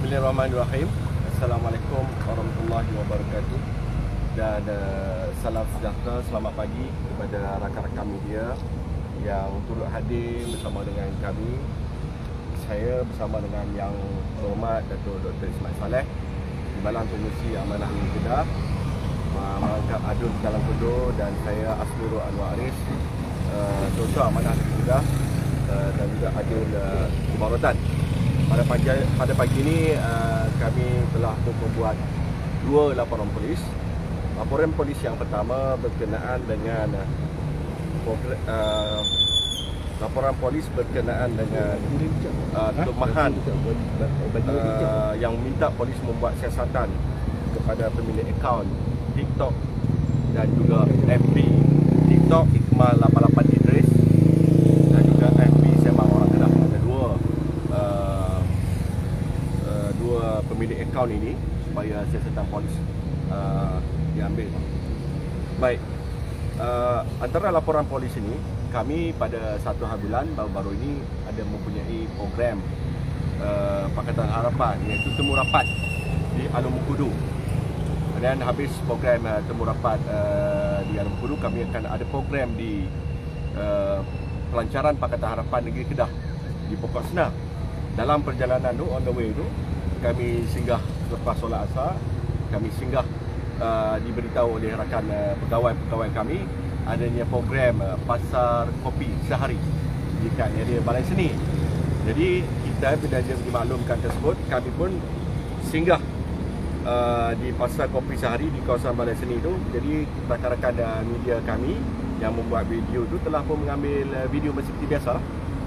Bismillahirrahmanirrahim. Assalamualaikum warahmatullahi wabarakatuh. Dan salam sejahtera, selamat pagi kepada rakan-rakan media yang turut hadir bersama dengan kami. Saya bersama dengan Yang Berhormat Dato' Dr. Ismail Saleh, Timbalan Pengurusi Amanah Negeri Kedah, Mangkap Adun Dalam Kodo, dan saya Asmirul Anwar Aris, Ketua Amanah Negeri Kedah, dan juga Adun Imaratan. Pada pagi ini kami telah membuat dua laporan polis. Laporan polis yang pertama berkenaan dengan laporan polis berkenaan dengan tuduhan yang minta polis membuat siasatan kepada pemilik akaun TikTok dan juga FB. TikTok Ikmal 88 Idris dan juga FB Sembang Orang Kedah. Ada dua pemilik akaun ini supaya siasatan polis diambil. Baik, antara laporan polis ini, kami pada satu hari bulan baru-baru ini ada mempunyai program Pakatan Harapan, iaitu temu rapat di Alun Mengkudu. Dan habis program temu rapat di Alun Mengkudu, kami akan ada program di pelancaran Pakatan Harapan Negeri Kedah di Pokok Senar. Dalam perjalanan tu, on the way tu, kami singgah selepas solat asar, kami singgah diberitahu oleh rakan pegawai kami adanya program pasar kopi sehari di area Balai Seni. Jadi kita bila dimaklumkan tersebut, kami pun singgah di pasar kopi sehari di kawasan Balai Seni itu. Jadi rakan-rakan media kami yang membuat video itu telah pun mengambil video seperti biasa,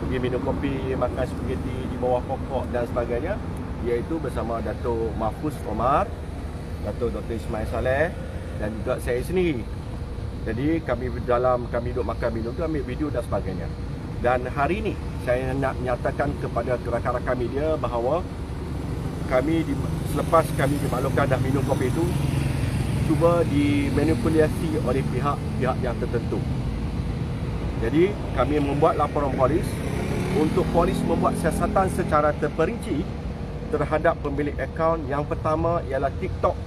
pergi minum kopi, makan spaghetti di bawah pokok dan sebagainya, iaitu bersama Dato' Mahfuz Omar, Dato' Dr. Ismail Saleh dan juga saya sendiri. Jadi kami duduk makan minum tu ambil video dan sebagainya. Dan hari ini saya nak menyatakan kepada rakan-rakan media bahawa selepas kami dimaklumkan dah minum kopi itu, cuba dimanipulasi oleh pihak-pihak yang tertentu. Jadi kami membuat laporan polis untuk polis membuat siasatan secara terperinci terhadap pemilik akaun. Yang pertama ialah TikTok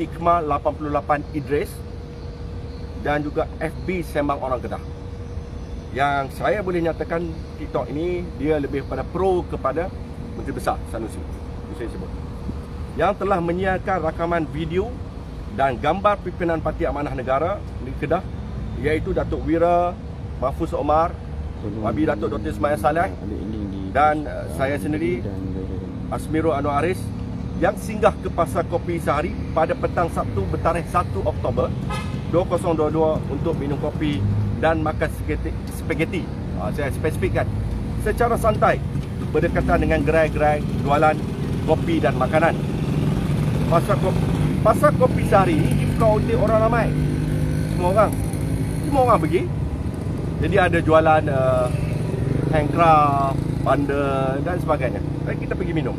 Ikmal 88 Idris dan juga FB Sembang Orang Kedah. Yang saya boleh nyatakan TikTok ini dia lebih pada pro kepada Menteri Besar Sanusi, saya sebut, yang telah menyiarkan rakaman video dan gambar pimpinan Parti Amanah Negara Negeri Kedah, iaitu Datuk Wira, Mahfuz Omar, Wabi Datuk Dr. Ismail Saleh dan saya sendiri Asmirul Anwar Aris, yang singgah ke pasar kopi sehari pada petang Sabtu bertarikh 1 Oktober 2022 untuk minum kopi dan makan spaghetti. Saya spesifikkan secara santai berdekatan dengan gerai-gerai jualan kopi dan makanan. Pasar kopi sehari ini dibuka oleh orang ramai. Semua orang pergi. Jadi ada jualan handcraft, bandel dan sebagainya. Jadi kita pergi minum.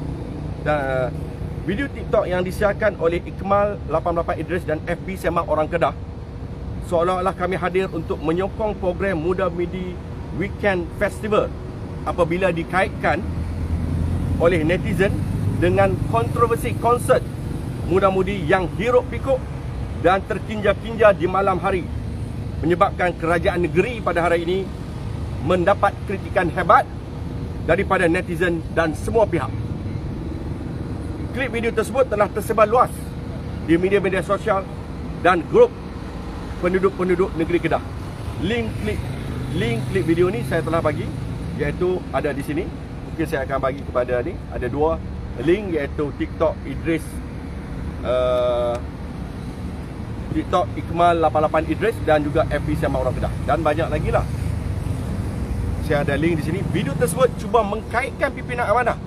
Dan video TikTok yang disiarkan oleh Ikmal 88 Idris dan FB Sembang Orang Kedah seolah-olah kami hadir untuk menyokong program Muda Mudi Weekend Festival apabila dikaitkan oleh netizen dengan kontroversi konsert muda-mudi yang hiruk pikuk dan terkinja-kinja di malam hari, menyebabkan kerajaan negeri pada hari ini mendapat kritikan hebat daripada netizen dan semua pihak. Klip video tersebut telah tersebar luas di media-media sosial dan grup penduduk-penduduk negeri Kedah. Link klip video ni saya telah bagi, iaitu ada di sini. Mungkin saya akan bagi kepada ni. Ada dua link, iaitu TikTok Idris, TikTok Ikmal 88 Idris dan juga FB Sembang Orang Kedah, dan banyak lagi lah. Saya ada link di sini. Video tersebut cuba mengkaitkan pimpinan amanah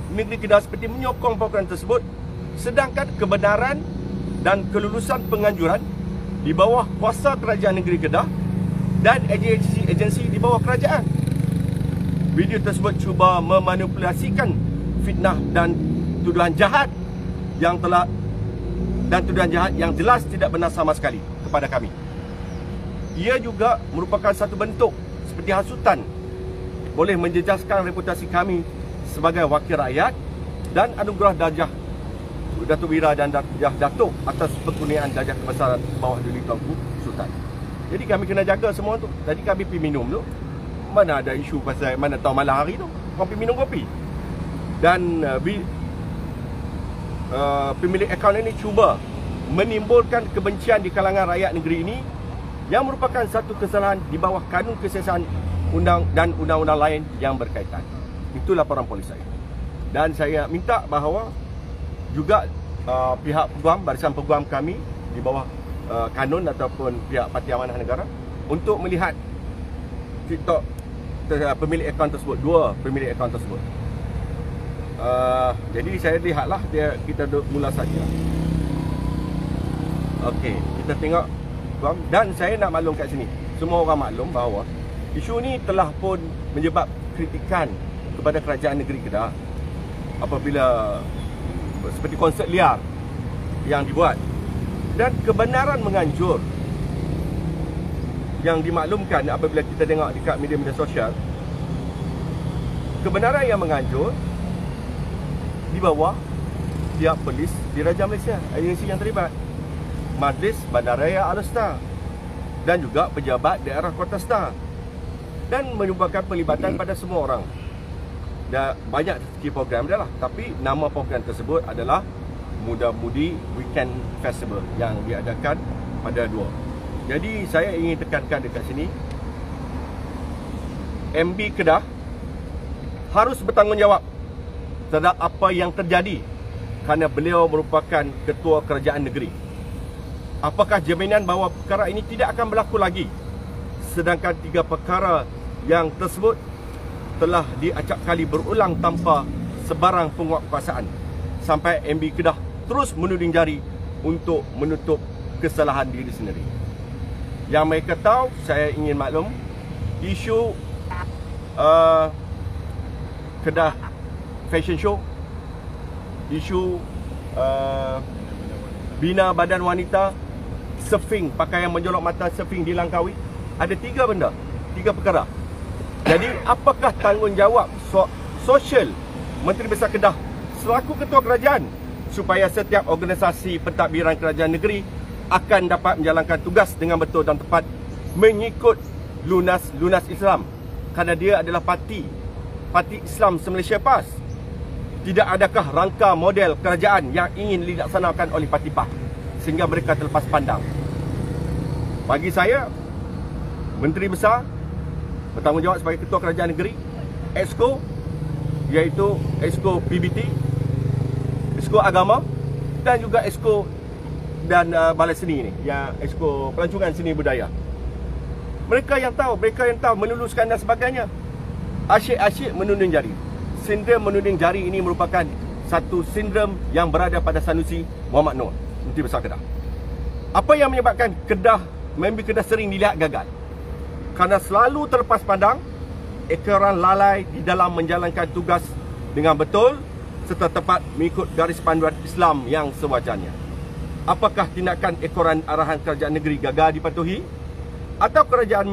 Negeri Kedah seperti menyokong program tersebut, sedangkan kebenaran dan kelulusan penganjuran di bawah kuasa kerajaan Negeri Kedah dan agensi di bawah kerajaan. Video tersebut cuba memanipulasikan fitnah dan tuduhan jahat yang jelas tidak benar sama sekali kepada kami. Ia juga merupakan satu bentuk seperti hasutan boleh menjejaskan reputasi kami sebagai wakil rakyat dan anugerah darjah Datuk Wira dan Datuk atas perkurniaan darjah kebesaran bawah Duli Tuanku Sultan. Jadi kami kena jaga semua tu. Tadi kami pergi minum tu, mana ada isu pasal mana tahu malam hari tu kau pergi minum kopi. Dan pemilik akaun ini cuba menimbulkan kebencian di kalangan rakyat negeri ini yang merupakan satu kesalahan di bawah kanun kesiasaan dan undang-undang lain yang berkaitan. Itu laporan polis saya. Dan saya minta bahawa juga pihak peguam, barisan peguam kami di bawah kanun ataupun pihak Parti Amanah Negara untuk melihat TikTok pemilik akaun tersebut, dua pemilik akaun tersebut. Jadi saya lihatlah kita mula saja. Okey, kita tengok dan saya nak maklum kat sini. Semua orang maklum bahawa isu ni telah pun menyebab kritikan kepada kerajaan negeri Kedah apabila seperti konsert liar yang dibuat, dan kebenaran menganjur yang dimaklumkan apabila kita tengok dekat media-media sosial. Kebenaran yang menganjur di bawah pihak polis Diraja Malaysia, agensi yang terlibat, Majlis Bandaraya Al-Star dan juga pejabat daerah Kota Star, dan menyumbangkan pelibatan pada semua orang. Dan banyak segi program dia lah, tapi nama program tersebut adalah Muda Mudi Weekend Festival yang diadakan pada 2. Jadi saya ingin tekankan dekat sini, MB Kedah harus bertanggungjawab terhadap apa yang terjadi kerana beliau merupakan ketua kerajaan negeri. Apakah jaminan bahawa perkara ini tidak akan berlaku lagi, sedangkan 3 perkara yang tersebut telah diacap kali berulang tanpa sebarang penguatkuasaan, sampai MB Kedah terus menuding jari untuk menutup kesalahan diri sendiri. Yang mereka tahu, saya ingin maklum, isu Kedah Fashion Show, isu bina badan wanita, surfing, pakaian menjolok mata surfing di Langkawi, ada 3 benda, 3 perkara. Jadi apakah tanggungjawab sosial Menteri Besar Kedah selaku ketua kerajaan supaya setiap organisasi pentadbiran kerajaan negeri akan dapat menjalankan tugas dengan betul dan tepat mengikut lunas Islam, kerana dia adalah parti Islam se-Malaysia PAS. Tidak adakah rangka model kerajaan yang ingin dilaksanakan oleh parti PAS sehingga mereka terlepas pandang? Bagi saya, Menteri Besar bertanggungjawab sebagai ketua kerajaan negeri, Exco, iaitu Exco PBT, Exco Agama, dan juga Exco dan Balai Seni ni, yang Exco Pelancongan Seni Budaya. Mereka yang tahu meluluskan dan sebagainya. Asyik-asyik menuding jari. Sindrom menuding jari ini merupakan satu sindrom yang berada pada Sanusi Muhammad Noor, Menteri Besar Kedah. Apa yang menyebabkan MB Kedah sering dilihat gagal? Kerana selalu terlepas pandang, ekoran lalai di dalam menjalankan tugas dengan betul serta tepat mengikut garis panduan Islam yang sewajarnya. Apakah tindakan ekoran arahan kerajaan negeri gagal dipatuhi, atau kerajaan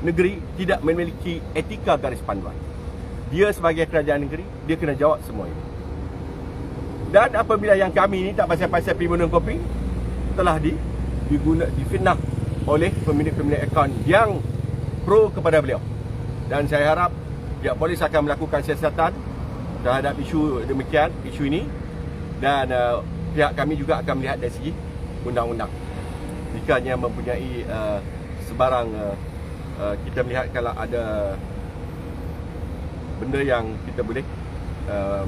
negeri tidak memiliki etika garis panduan? Dia sebagai kerajaan negeri, dia kena jawab semua ini. Dan apabila yang kami ini tak pasal-pasal pergi minum kopi, telah difitnah oleh pemilik-pemilik akaun yang pro kepada beliau. Dan saya harap pihak polis akan melakukan siasatan terhadap isu demikian, isu ini, dan pihak kami juga akan melihat dari segi undang-undang. Jikanya mempunyai sebarang kita melihat kalau ada benda yang kita boleh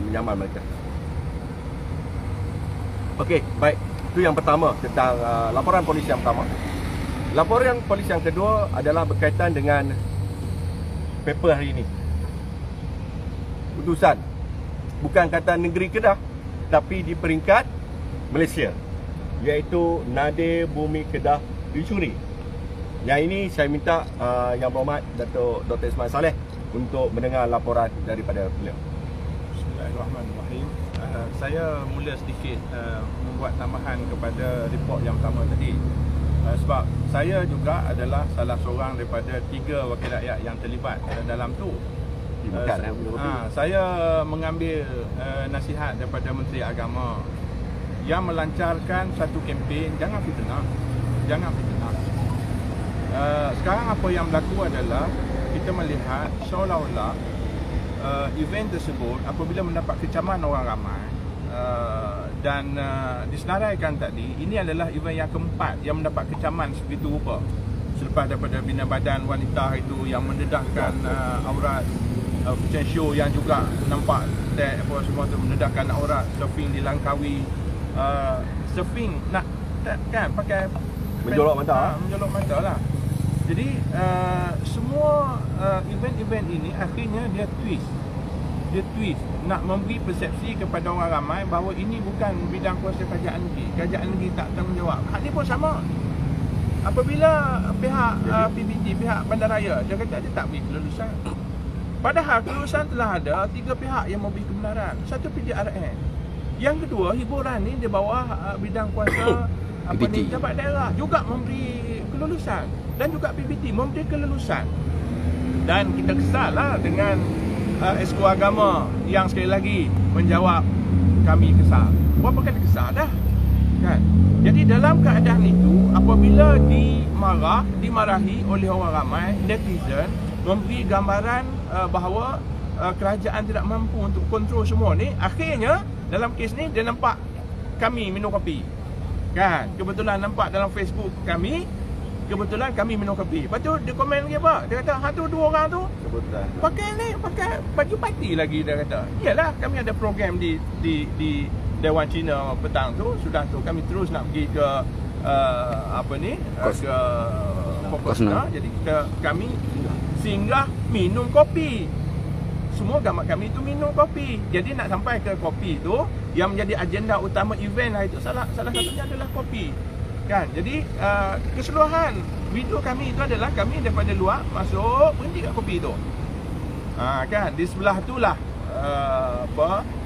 menyaman mereka. Okey, baik. Itu yang pertama tentang laporan polis yang pertama. Laporan polis yang kedua adalah berkaitan dengan paper hari ini. Putusan bukan kata negeri Kedah, tapi di peringkat Malaysia, iaitu Nadir Bumi Kedah dicuri. Yang ini saya minta Yang Berhormat Datuk Dr. Ismail Saleh untuk mendengar laporan daripada beliau. Bismillahirrahmanirrahim. Saya mula sedikit membuat tambahan kepada report yang pertama tadi. Sebab saya juga adalah salah seorang daripada 3 wakil rakyat yang terlibat dalam tu. Saya Saya mengambil nasihat daripada Menteri Agama yang melancarkan satu kempen, jangan fitnah. Jangan fitnah. Sekarang apa yang berlaku adalah kita melihat seolah-olah event tersebut apabila mendapat kecaman orang ramai dan disenaraikan tadi, ini adalah event yang keempat yang mendapat kecaman sebegitu rupa. Selepas daripada Bina Badan Wanita itu yang mendedahkan aurat, fashion show yang juga nampak apa semua tu mendedahkan aurat, surfing di Langkawi, surfing nak kan pakai menjolok mata. Menjolok mata lah. Jadi semua event-event ini akhirnya dia twist nak memberi persepsi kepada orang ramai bahawa ini bukan bidang kuasa kerajaan negeri. Kerajaan negeri tak tanggungjawab. Hal ni pun sama. Apabila pihak PBT, pihak Bandaraya, dia kata dia tak beri kelulusan. Padahal kelulusan telah ada 3 pihak yang memberi kebenaran. Satu PJRN. Yang kedua, hiburan ni di bawah bidang kuasa jabat daerah juga memberi kelulusan, dan juga PBT memberi kelulusan. Dan kita kesallah dengan Esko Agama yang sekali lagi menjawab kami kesal. Berapa kali kesal dah kan? Jadi dalam keadaan itu, apabila dimarahi oleh orang ramai, netizen memberi gambaran bahawa kerajaan tidak mampu untuk kontrol semua ni, akhirnya dalam kes ni dia nampak kami minum kopi kan, kebetulan nampak dalam Facebook kami, kebetulan kami minum kopi. Lepas tu dia komen lagi apa? Dia kata hantu 2 orang tu pakai baju parti lagi. Dia kata iyalah, kami ada program di Dewan Cina petang tu. Sudah tu kami terus nak pergi ke ke Kokosna. Jadi kami singgah minum kopi. Semua gambar kami tu minum kopi. Jadi nak sampai ke kopi tu, yang menjadi agenda utama event lah itu, salah satunya adalah kopi kan. Jadi keseluruhan video kami itu adalah kami daripada luar masuk berhenti kat kopi tu kan. Di sebelah itulah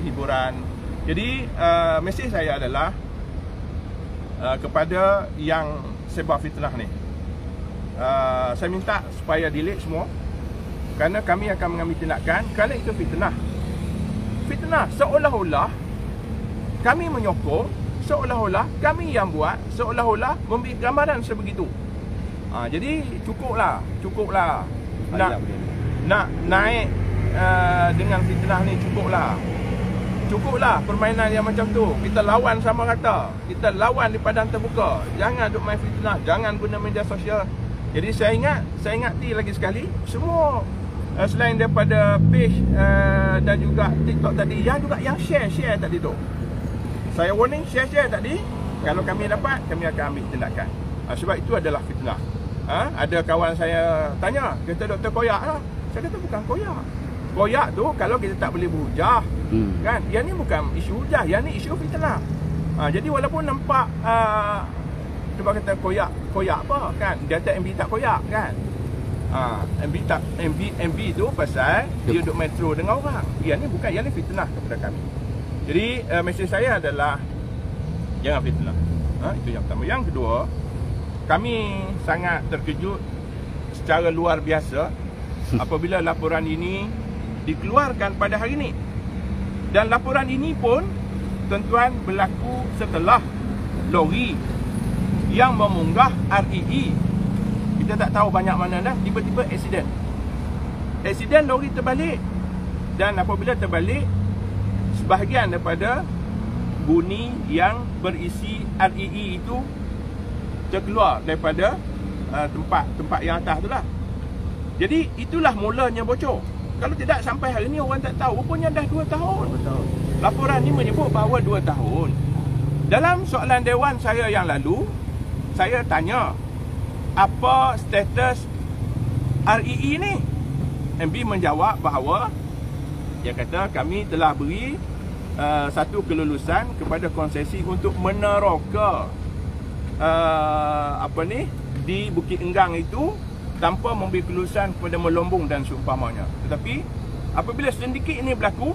hiburan. Jadi mesej saya adalah kepada yang sebar fitnah ni, saya minta supaya delete semua, kerana kami akan mengambil tindakan kerana itu fitnah. Fitnah seolah-olah kami menyokong, seolah-olah kami yang buat, seolah-olah memberi gambaran sebegitu. Jadi cukuplah nak naik dengan fitnah ni. Cukuplah permainan yang macam tu. Kita lawan sama rata, kita lawan di padang terbuka. Jangan duk main fitnah, jangan guna media sosial. Jadi saya ingati lagi sekali, semua selain daripada page dan juga TikTok tadi, yang share tadi tu, saya warning, share tadi, kalau kami dapat, kami akan ambil tindakan. Sebab itu adalah fitnah. Ada kawan saya tanya, kata Dr. Koyak lah. Saya kata bukan koyak. Koyak tu kalau kita tak boleh berhujah kan. Yang ni bukan isu hujah, yang ni isu fitnah. Jadi walaupun nampak cuba kata koyak apa kan, dia kata MB tak koyak kan. MB tu pasal dia duduk metro dengan orang. Yang ni bukan, yang ni fitnah kepada kami. Jadi mesej saya adalah jangan fitnah. Itu yang pertama. Yang kedua, kami sangat terkejut secara luar biasa apabila laporan ini dikeluarkan pada hari ini. Dan laporan ini pun tuan-tuan berlaku setelah lori yang memunggah REE, kita tak tahu banyak mana dah, tiba-tiba aksiden lori terbalik. Dan apabila terbalik, sebahagian daripada bunyi yang berisi REE itu terkeluar daripada tempat yang atas tu lah. Jadi itulah mulanya bocor. Kalau tidak sampai hari ini orang tak tahu. Rupanya dah 2 tahun. Laporan ni menyebut bahawa 2 tahun. Dalam soalan dewan saya yang lalu, saya tanya apa status REE ni. MB menjawab bahawa dia kata kami telah beri satu kelulusan kepada konsesi untuk meneroka di Bukit Enggang itu tanpa memberi kelulusan kepada Melombong dan seumpamanya. Tetapi apabila sindiket ini berlaku,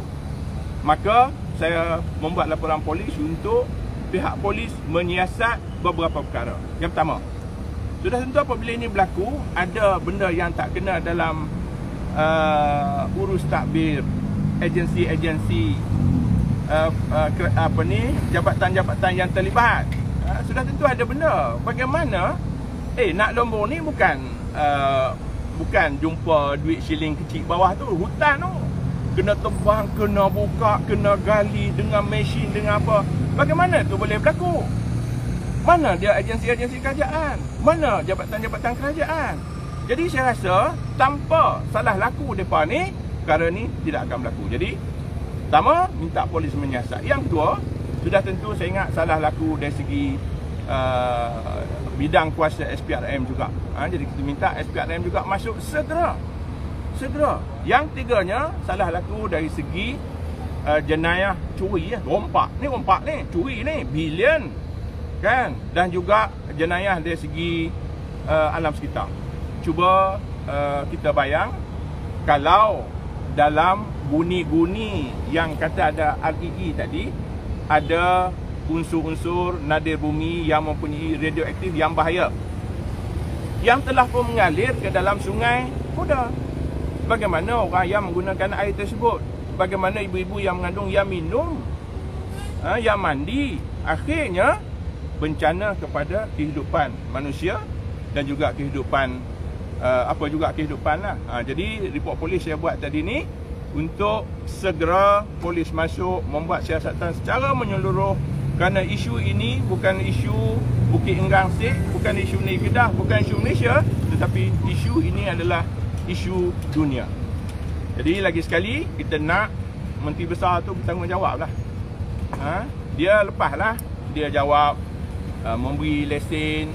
maka saya membuat laporan polis untuk pihak polis menyiasat beberapa perkara. Yang pertama, sudah tentu apabila ini berlaku, ada benda yang tak kena dalam urus takbir, agensi-agensi jabatan-jabatan yang terlibat. Sudah tentu ada benda. Bagaimana nak lombong ni bukan jumpa duit shilling kecil bawah tu, hutan tu. Kena tebang, kena buka, kena gali dengan mesin, dengan apa. Bagaimana tu boleh berlaku? Mana dia agensi-agensi kerajaan? Mana jabatan-jabatan kerajaan? Jadi saya rasa tanpa salah laku mereka ni, perkara ni tidak akan berlaku. Jadi pertama, minta polis menyiasat. Yang kedua, sudah tentu saya ingat salah laku dari segi bidang kuasa SPRM juga. Jadi kita minta SPRM juga masuk segera. Yang tiganya, salah laku dari segi jenayah curi, rompak ni, curi ni bilion kan, dan juga jenayah dari segi alam sekitar. Cuba kita bayang kalau dalam guni-guni yang kata ada REE tadi, ada unsur-unsur nadir bumi yang mempunyai radioaktif yang bahaya, yang telah pun mengalir ke dalam sungai Kuda. Bagaimana orang yang menggunakan air tersebut? Bagaimana ibu-ibu yang mengandung, yang minum, yang mandi? Akhirnya bencana kepada kehidupan manusia dan juga kehidupan kehidupan lah. Jadi report polis saya buat tadi ni untuk segera polis masuk membuat siasatan secara menyeluruh, kerana isu ini bukan isu Bukit Enggang State, bukan isu Negeri Kedah, bukan isu Malaysia, tetapi isu ini adalah isu dunia. Jadi lagi sekali kita nak Menteri Besar tu bertanggungjawab lah. Dia lepaslah, dia jawab memberi lesen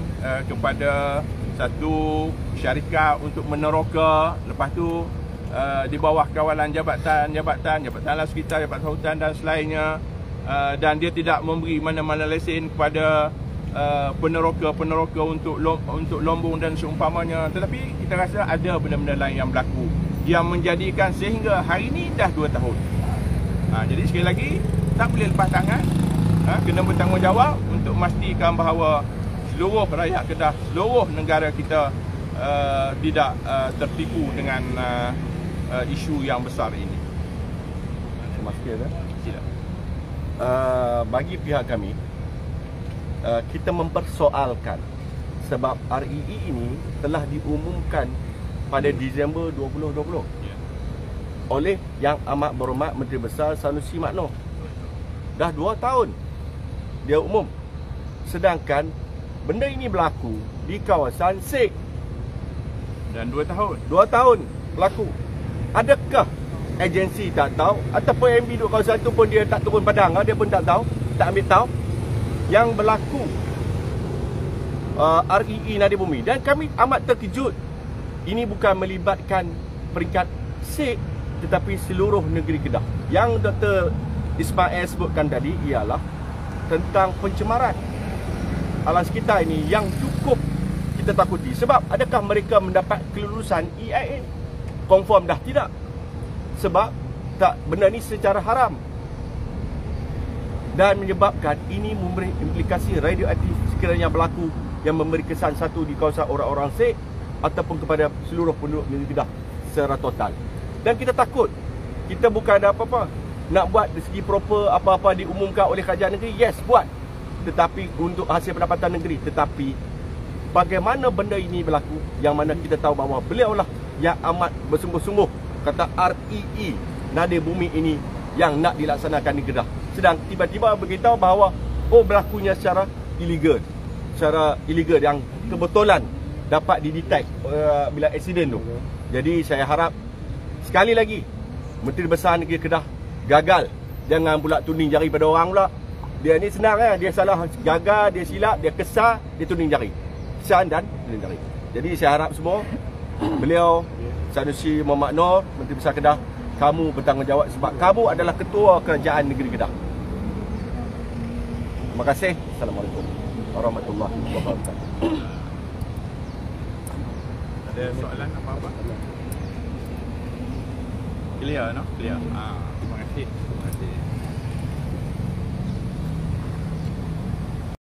kepada satu syarikat untuk meneroka. Lepas tu di bawah kawalan jabatan alam sekitar, jabatan hutan dan selainnya, dan dia tidak memberi mana-mana lesen kepada peneroka untuk lombong dan seumpamanya. Tetapi kita rasa ada benda-benda lain yang berlaku yang menjadikan sehingga hari ini dah 2 tahun. Jadi sekali lagi, tak boleh lepas tangan. Kena bertanggungjawab untuk memastikan bahawa seluruh rakyat Kedah, seluruh negara kita tidak tertipu dengan isu yang besar ini. Terima kasih. Sila. Bagi pihak kami, kita mempersoalkan sebab REE ini telah diumumkan pada Disember 2020 oleh Yang Amat Berhormat Menteri Besar Sanusi Mak Noor. Dah 2 tahun dia umum, sedangkan benda ini berlaku di kawasan SEK Dan 2 tahun berlaku. Adakah agensi tak tahu, ataupun MB duduk kawasan tu pun dia tak turun padang, dia pun tak tahu, tak ambil tahu yang berlaku REE nadir bumi? Dan kami amat terkejut. Ini bukan melibatkan peringkat SEK, tetapi seluruh negeri Kedah. Yang Dr. Ismail sebutkan tadi ialah tentang pencemaran alam sekitar ini yang cukup kita takuti. Sebab adakah mereka mendapat kelulusan EIA? Confirm dah tidak. Sebab tak, benda ni secara haram dan menyebabkan ini memberi implikasi radioaktif sekiranya berlaku yang memberi kesan satu di kawasan orang-orang SEK ataupun kepada seluruh penduduk negeri Kedah secara total. Dan kita takut. Kita bukan ada apa-apa nak buat dari segi proper apa-apa diumumkan oleh kerajaan negeri. Yes, buat. Tetapi untuk hasil pendapatan negeri. Tetapi bagaimana benda ini berlaku, yang mana kita tahu bahawa beliau lah yang amat bersungguh-sungguh kata REE nadir bumi ini yang nak dilaksanakan di Kedah. Sedang tiba-tiba beritahu bahawa berlakunya secara illegal. Secara illegal yang kebetulan dapat didetek bila accident tu. Jadi saya harap sekali lagi Menteri Besar Negeri Kedah gagal. Jangan pula tuning jari pada orang pula. Dia ni senang dia salah, gagal, dia silap, dia kesal, dia tuning jari. Kesan dan tuning jari. Jadi saya harap semua beliau Sanusi Muhammad Noor, Menteri Besar Kedah, kamu bertanggungjawab sebab kamu adalah ketua kerajaan negeri Kedah. Terima kasih. Assalamualaikum warahmatullahi wabarakatuh. Ada soalan apa-apa? Clear, no? Clear. Terima kasih.